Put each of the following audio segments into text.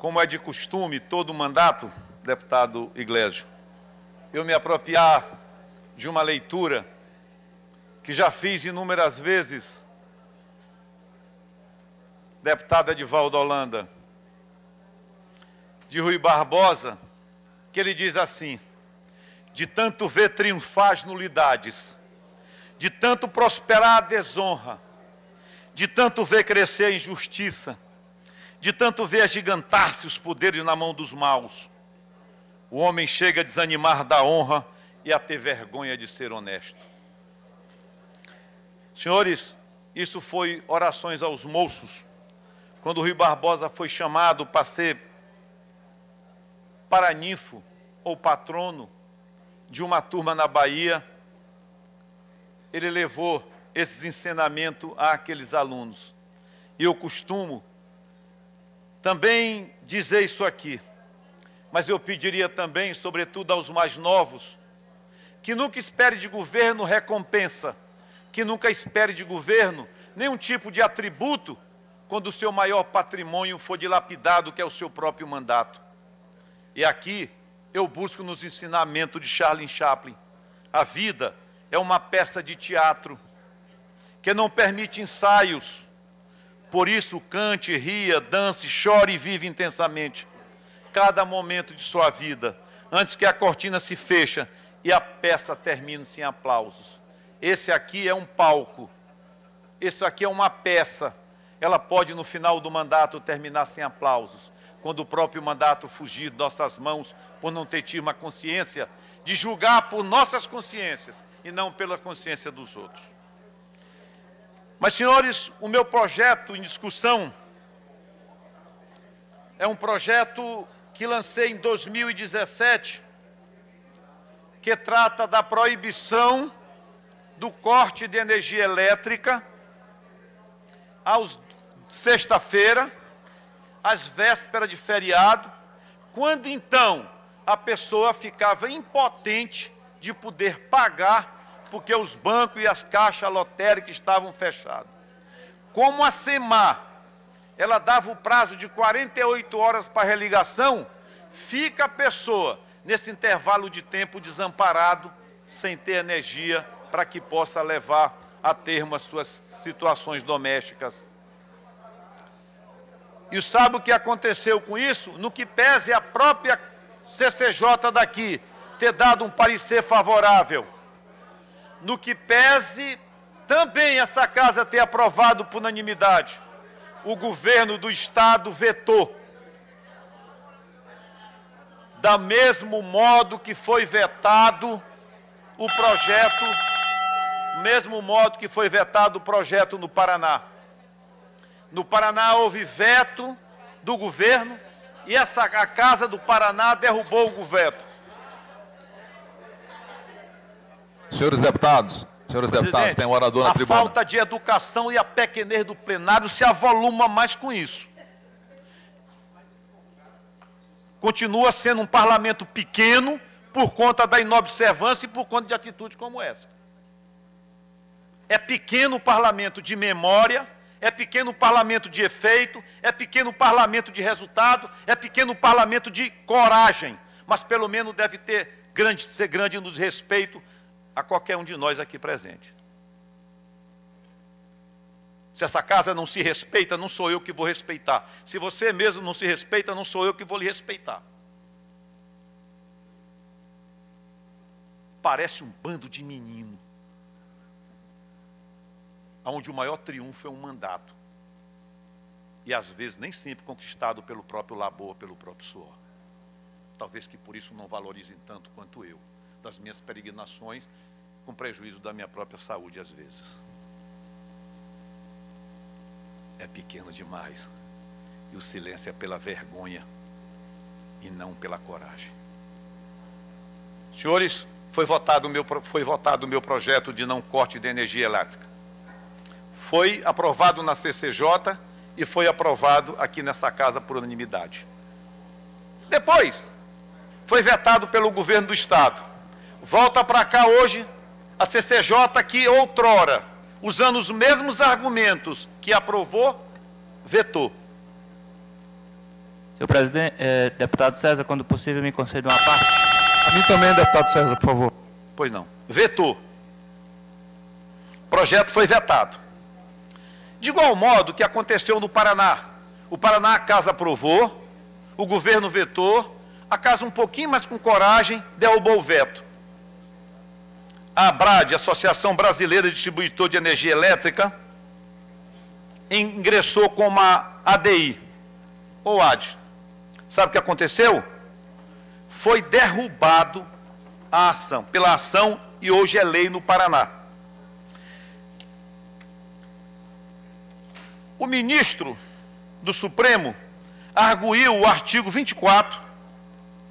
como é de costume, todo o mandato, deputado Iglesias, eu me apropriar de uma leitura que já fiz inúmeras vezes, deputado Edivaldo Holanda, de Rui Barbosa, que ele diz assim: de tanto ver triunfar as nulidades, de tanto prosperar a desonra, de tanto ver crescer a injustiça, de tanto ver agigantar-se os poderes na mão dos maus, o homem chega a desanimar da honra e a ter vergonha de ser honesto. Senhores, isso foi orações aos moços, quando o Rui Barbosa foi chamado para ser paraninfo ou patrono de uma turma na Bahia. Ele levou esses ensinamentos àqueles alunos. E eu costumo também dizer isso aqui, mas eu pediria também, sobretudo aos mais novos, que nunca espere de governo recompensa, que nunca espere de governo nenhum tipo de atributo quando o seu maior patrimônio for dilapidado, que é o seu próprio mandato. E aqui eu busco nos ensinamentos de Charlie Chaplin: a vida é uma peça de teatro que não permite ensaios. Por isso, cante, ria, dance, chore e vive intensamente cada momento de sua vida, antes que a cortina se feche e a peça termine sem aplausos. Esse aqui é um palco, isso aqui é uma peça. Ela pode, no final do mandato, terminar sem aplausos, quando o próprio mandato fugir de nossas mãos, por não ter tido uma consciência de julgar por nossas consciências e não pela consciência dos outros. Mas, senhores, o meu projeto em discussão é um projeto que lancei em 2017, que trata da proibição do corte de energia elétrica aos sexta-feira, às vésperas de feriado, quando então a pessoa ficava impotente de poder pagar, porque os bancos e as caixas lotéricas estavam fechados. Como a SEMAR, ela dava o prazo de 48 horas para religação, fica a pessoa nesse intervalo de tempo desamparado, sem ter energia para que possa levar a termo as suas situações domésticas. E sabe o que aconteceu com isso? No que pese a própria CCJ daqui ter dado um parecer favorável, no que pese também essa casa ter aprovado por unanimidade, o governo do Estado vetou. Da mesmo modo que foi vetado o projeto, no Paraná. No Paraná houve veto do governo e a Casa do Paraná derrubou o veto. Senhores deputados, tem um orador na tribuna. A falta de educação e a pequenez do plenário se avoluma mais com isso. Continua sendo um parlamento pequeno por conta da inobservância e por conta de atitudes como essa. É pequeno o parlamento de memória, é pequeno o parlamento de efeito, é pequeno o parlamento de resultado, é pequeno o parlamento de coragem, mas pelo menos deve ser grande no respeito a qualquer um de nós aqui presente. Se essa casa não se respeita, não sou eu que vou respeitar. Se você mesmo não se respeita, não sou eu que vou lhe respeitar. Parece um bando de menino, onde o maior triunfo é um mandato. E às vezes nem sempre conquistado pelo próprio labor, pelo próprio suor. Talvez que por isso não valorizem tanto quanto eu, das minhas peregrinações, com prejuízo da minha própria saúde às vezes. É pequeno demais. E o silêncio é pela vergonha e não pela coragem. Senhores, foi votado o meu projeto de não corte de energia elétrica. Foi aprovado na CCJ e foi aprovado aqui nessa casa por unanimidade. Depois, foi vetado pelo governo do Estado. Volta para cá hoje a CCJ que outrora, usando os mesmos argumentos que aprovou, vetou. Senhor presidente, deputado César, quando possível, me conceda uma parte. A mim também, deputado César, por favor. Pois não. Vetou. O projeto foi vetado. De igual modo que aconteceu no Paraná. O Paraná, a casa aprovou, o governo vetou, a casa um pouquinho mais com coragem, derrubou o veto. A ABRAD, Associação Brasileira de Distribuidor de Energia Elétrica, ingressou com uma ADI, ou AD. Sabe o que aconteceu? Foi derrubado a ação, pela ação, e hoje é lei no Paraná. O ministro do Supremo arguiu o artigo 24,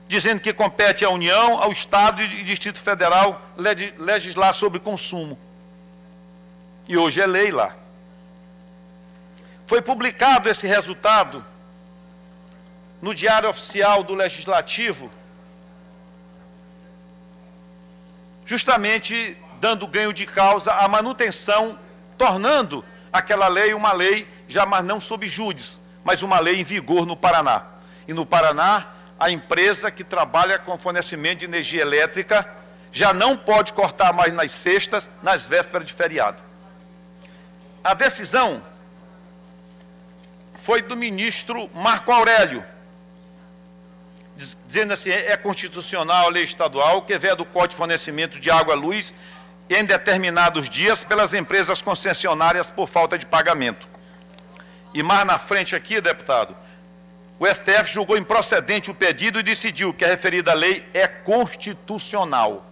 dizendo que compete à União, ao Estado e Distrito Federal legislar sobre consumo. E hoje é lei lá. Foi publicado esse resultado no Diário Oficial do Legislativo, justamente dando ganho de causa à manutenção, tornando aquela lei uma lei já mas não sob júdice, mas uma lei em vigor no Paraná. E no Paraná, a empresa que trabalha com fornecimento de energia elétrica já não pode cortar mais nas sextas, nas vésperas de feriado. A decisão foi do ministro Marco Aurélio, dizendo assim, é constitucional a lei estadual que veda o Código de Fornecimento de Água e Luz em determinados dias pelas empresas concessionárias por falta de pagamento. E mais na frente aqui, deputado, o STF julgou improcedente o pedido e decidiu que a referida lei é constitucional.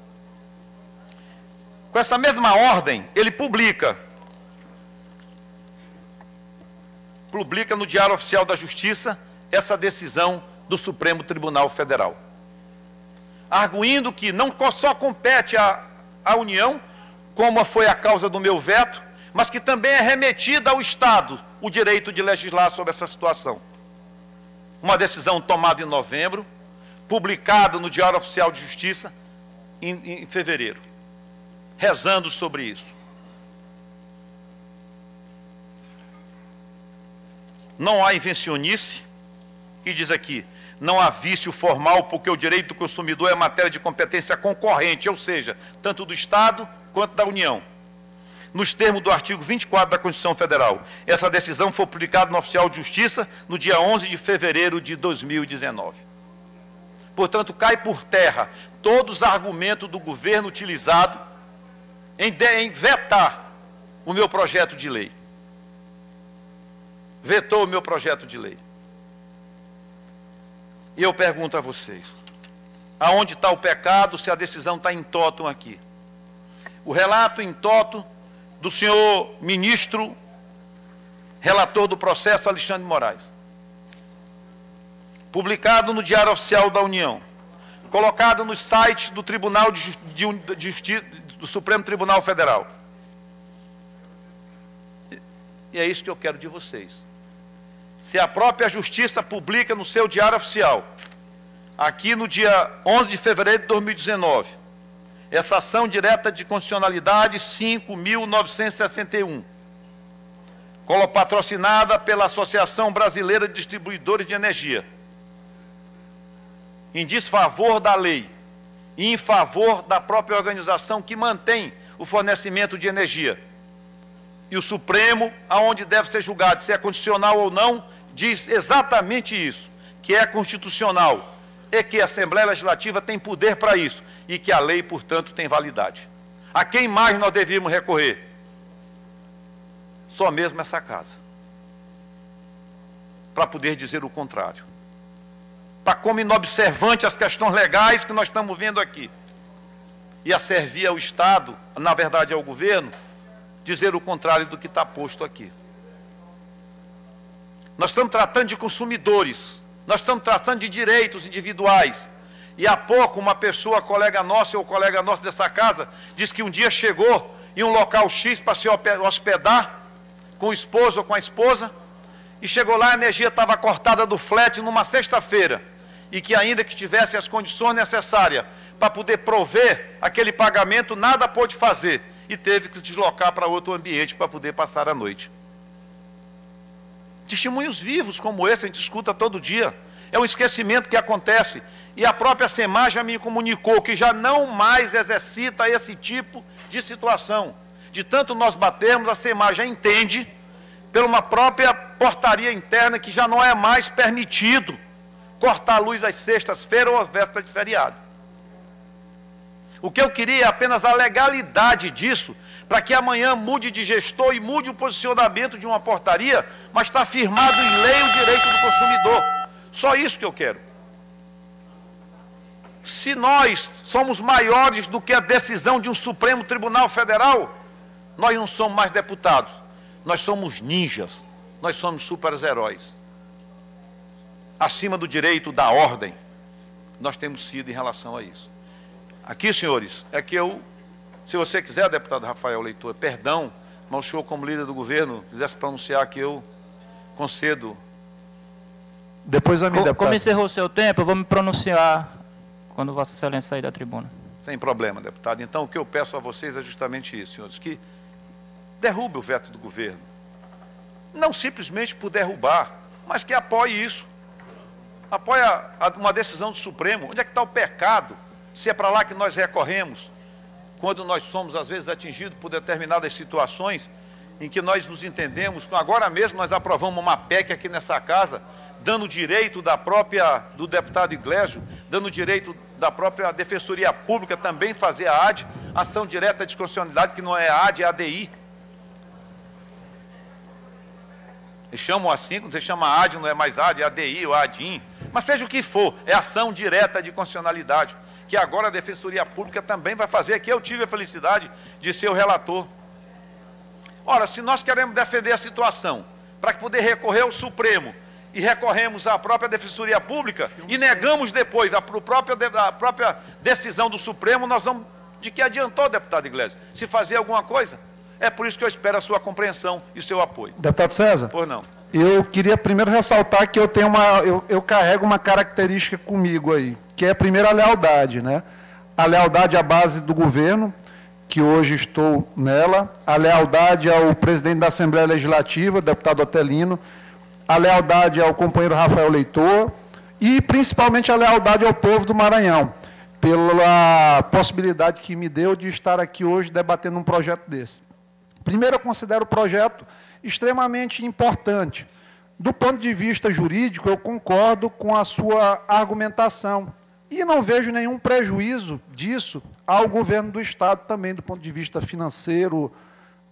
Com essa mesma ordem, ele publica no Diário Oficial da Justiça essa decisão do Supremo Tribunal Federal, arguindo que não só compete à União, como foi a causa do meu veto, mas que também é remetida ao Estado o direito de legislar sobre essa situação. Uma decisão tomada em novembro, publicada no Diário Oficial de Justiça em fevereiro, rezando sobre isso. Não há invencionice, e diz aqui, não há vício formal, porque o direito do consumidor é matéria de competência concorrente, ou seja, tanto do Estado quanto da União. Nos termos do artigo 24 da Constituição Federal, essa decisão foi publicada no Oficial de Justiça no dia 11 de fevereiro de 2019. Portanto, cai por terra todos os argumentos do governo utilizado em vetar o meu projeto de lei. Vetou o meu projeto de lei. E eu pergunto a vocês, aonde está o pecado se a decisão está em totum aqui? O relato em totum do senhor ministro, relator do processo, Alexandre de Moraes, publicado no Diário Oficial da União, colocado nos sites do Tribunal de Justiça, do Supremo Tribunal Federal. E é isso que eu quero de vocês. Se a própria Justiça publica no seu Diário Oficial, aqui no dia 11 de fevereiro de 2019, essa ação direta de constitucionalidade 5.961, patrocinada pela Associação Brasileira de Distribuidores de Energia, em desfavor da lei e em favor da própria organização que mantém o fornecimento de energia. E o Supremo, aonde deve ser julgado se é constitucional ou não, diz exatamente isso, que é constitucional e que a Assembleia Legislativa tem poder para isso e que a lei, portanto, tem validade. A quem mais nós devíamos recorrer? Só mesmo essa casa, para poder dizer o contrário. Está como inobservante as questões legais que nós estamos vendo aqui. E a servir ao Estado, na verdade ao governo, dizer o contrário do que está posto aqui. Nós estamos tratando de consumidores, nós estamos tratando de direitos individuais. E há pouco uma pessoa, colega nossa ou colega nosso dessa casa, disse que um dia chegou em um local X para se hospedar com o esposo ou com a esposa, e chegou lá, a energia estava cortada do flat numa sexta-feira, e que ainda que tivesse as condições necessárias para poder prover aquele pagamento, nada pôde fazer, e teve que se deslocar para outro ambiente para poder passar a noite. Testemunhos vivos como esse, a gente escuta todo dia. É um esquecimento que acontece. E a própria SEMAR já me comunicou que já não mais exercita esse tipo de situação. De tanto nós batermos, a SEMAR já entende, pela uma própria portaria interna, que já não é mais permitido cortar a luz às sextas-feiras ou às vésperas de feriado. O que eu queria é apenas a legalidade disso, para que amanhã mude de gestor e mude o posicionamento de uma portaria, mas está firmado em lei o direito do consumidor. Só isso que eu quero. Se nós somos maiores do que a decisão de um Supremo Tribunal Federal, nós não somos mais deputados, nós somos ninjas, nós somos super-heróis. Acima do direito, da ordem, nós temos sido em relação a isso. Aqui, senhores, é que eu, se você quiser, deputado Rafael Leitor, perdão, mas o senhor, como líder do governo, quisesse pronunciar que eu concedo. Depois a mim, deputado. Como encerrou o seu tempo, eu vou me pronunciar quando Vossa Excelência sair da tribuna. Sem problema, deputado. Então, o que eu peço a vocês é justamente isso, senhores, que derrube o veto do governo. Não simplesmente por derrubar, mas que apoie isso. Apoie uma decisão do Supremo. Onde é que está o pecado? Se é para lá que nós recorremos, quando nós somos, às vezes, atingidos por determinadas situações em que nós nos entendemos. Agora mesmo nós aprovamos uma PEC aqui nessa casa, dando direito do deputado Iglesio, dando direito da própria Defensoria Pública também fazer a AD, ação direta de constitucionalidade, que não é a AD, é a ADI. Eles chamam assim, quando você chama AD, não é mais AD, é ADI ou ADIM. Mas seja o que for, é ação direta de constitucionalidade, que agora a Defensoria Pública também vai fazer, que eu tive a felicidade de ser o relator. Ora, se nós queremos defender a situação, para poder recorrer ao Supremo, e recorremos à própria Defensoria Pública, e negamos depois a própria decisão do Supremo, nós vamos, de que adiantou, deputado Iglesias, se fazer alguma coisa? É por isso que eu espero a sua compreensão e seu apoio. Deputado César? Pois não. Eu queria primeiro ressaltar que eu carrego uma característica comigo aí, que é a primeira lealdade, né? A lealdade à base do governo, que hoje estou nela, a lealdade ao presidente da Assembleia Legislativa, deputado Otelino, a lealdade ao companheiro Rafael Leitor e principalmente a lealdade ao povo do Maranhão, pela possibilidade que me deu de estar aqui hoje debatendo um projeto desse. Primeiro, eu considero o projeto extremamente importante. Do ponto de vista jurídico, eu concordo com a sua argumentação e não vejo nenhum prejuízo disso ao governo do Estado também, do ponto de vista financeiro.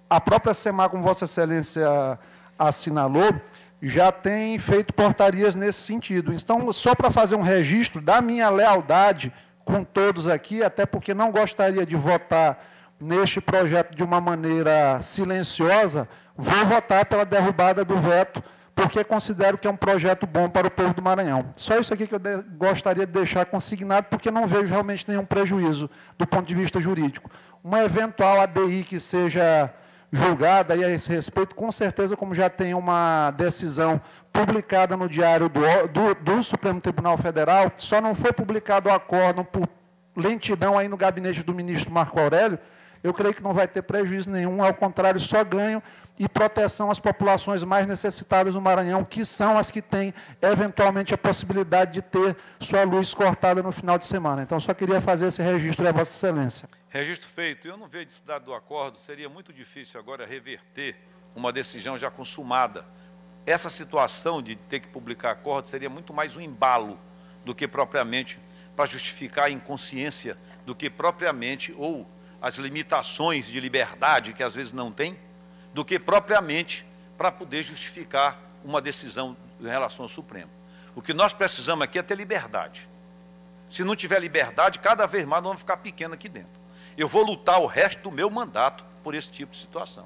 A própria SEMAR, como Vossa Excelência assinalou, já tem feito portarias nesse sentido. Então, só para fazer um registro da minha lealdade com todos aqui, até porque não gostaria de votar neste projeto de uma maneira silenciosa, vou votar pela derrubada do veto, porque considero que é um projeto bom para o povo do Maranhão. Só isso aqui que eu gostaria de deixar consignado, porque não vejo realmente nenhum prejuízo do ponto de vista jurídico. Uma eventual ADI que seja julgada aí a esse respeito, com certeza, como já tem uma decisão publicada no Diário do Supremo Tribunal Federal, só não foi publicado o acórdão por lentidão aí no gabinete do ministro Marco Aurélio, eu creio que não vai ter prejuízo nenhum, ao contrário, só ganho e proteção às populações mais necessitadas do Maranhão, que são as que têm, eventualmente, a possibilidade de ter sua luz cortada no final de semana. Então, só queria fazer esse registro a Vossa Excelência. Registro feito. Eu não vejo necessidade do acordo, seria muito difícil agora reverter uma decisão já consumada. Essa situação de ter que publicar acordo seria muito mais um embalo do que propriamente para justificar a inconsciência, do que propriamente, ou as limitações de liberdade que às vezes não tem, do que propriamente para poder justificar uma decisão em relação ao Supremo. O que nós precisamos aqui é ter liberdade. Se não tiver liberdade, cada vez mais nós vamos ficar pequenos aqui dentro. Eu vou lutar o resto do meu mandato por esse tipo de situação.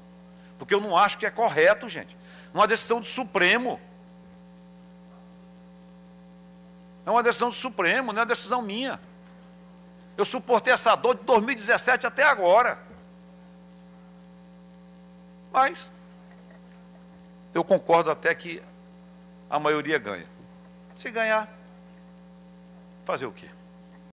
Porque eu não acho que é correto, gente. Uma decisão do Supremo. É uma decisão do Supremo, não é uma decisão minha. Eu suportei essa dor de 2017 até agora. Mas eu concordo até que a maioria ganha. Se ganhar, fazer o quê?